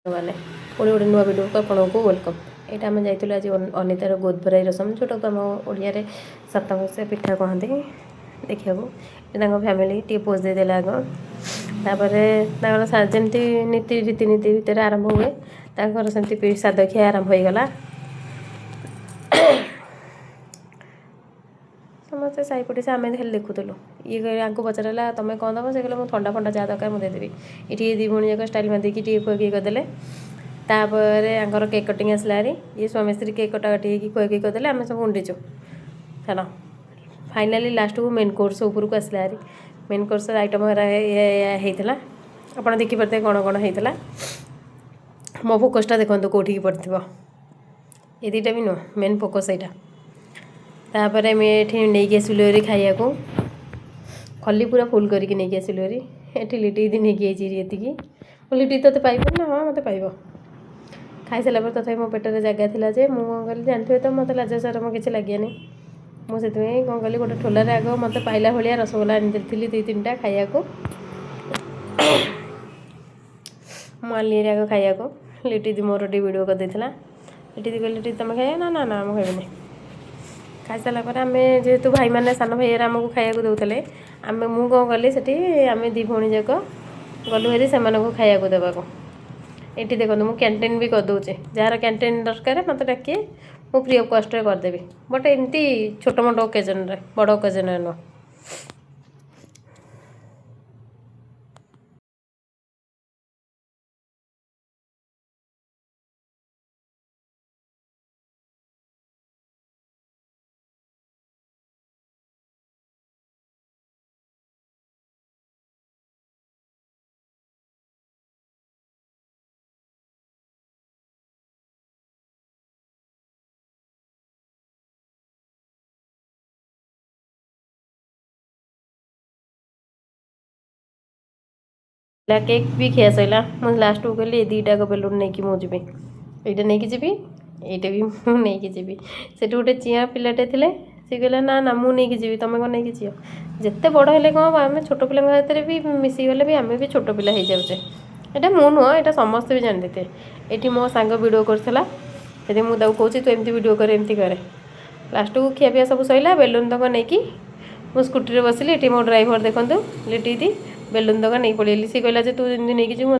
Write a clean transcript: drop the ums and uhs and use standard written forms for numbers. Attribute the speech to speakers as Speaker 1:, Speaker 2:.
Speaker 1: मैंने पुणी गोटे नुआ भिडियो आपको वेलकम। यहाँ आम जाइलु आज अनितार गोदभराई रसम जोटा को आम ओडिया सप्तमश्या पिठा कहते देखा फैमिली टी पोज देदेला आग जमी नीति रीतिनीति भितर आरंभ हुए सेमती साद खिया आरंभ हो गला। समस्ते साई पड़ोसी आम खाली देखुलु ये आपको पचारा तुम कौन दब से कहले थंडा फंडा जहाँ दरकार मुझे देदेवी ये दी भूणी जाक स्टाइल मारिकी टी खुआई करदे। तापर आंकर केक कटिंग आसला हारी ये स्वामी स्त्री केक कटाकटी खुआई करदे आम सब उंडीचु है। फाइनाली लास्ट को मेन कोर्स उपरको आसला हारी मेन कोर्स आइटम होता आप देखिपे कौन कौन होता मो फोकसटा देखो कौटी पड़ो ये दुटा भी नुह मेन फोकस यहाँ। तापर आम ये नहीं आसलु खाया को खली पूरा फुल करके नहीं आसलु ये लिटी दी नहीं ये लिटी तो पाइब ना हाँ मत पाइब खाई सारा पर तथा मो पेटर जगह था जे मुझे जानते तो मत लाज सरम किसी लगे मुझे कौन कली गोटे ठोलार आग मत पाइला भाया रसगोला आनी दुई तीन टा खाया को मुझे आग खाया को लिटी दी मोर वीडियो कर देता लिटी दी कहली लिटी तुम खाइए ना ना ना मुझे खाइबनी खाई सारापर आम जेहेतु भाई मैंने सान भाई आमको खाया दौले आम मु कौन कली से आम दी भौणी जाक गलु हेरी से खाया देवाक ये देखो मुझे कैंटीन भी करदे जार कैंटीन दरकार मत डाकिए मुझे फ्री अफ कस्ट करदेवी बट एमती छोट मोट ओकेजन बड़ ओकेजन नुह। केक भी खिया सैला मुझे लास्ट को कहली दीटा बेलून नहीं कि मुझे यहाँ नहीं जी यहाँ भी मुझे जी से गोटे चिया पिलाटे थे सी कहला ना ना मुझे नहीं जी तुम कौन नहीं जी जिते बड़ हेल्ले कौन आम छोट पिला हाथ भी मिसीगले भी आम भी छोट पिला हो जाऊे यहाँ मु नुह यहाँ समस्ते भी जानी थे ये मो सांग वीडियो करला से मुझे कहूँ तू एमती वीडियो कर एमती करे लास्ट को खिया पिया सब सैला बेलून तक नहीं कि मुझे स्कूटी बसिली ये मो ड्राइवर देखूँ लिटी दी बेलून तक नहीं पड़ेली सी कहला तू नहीं कि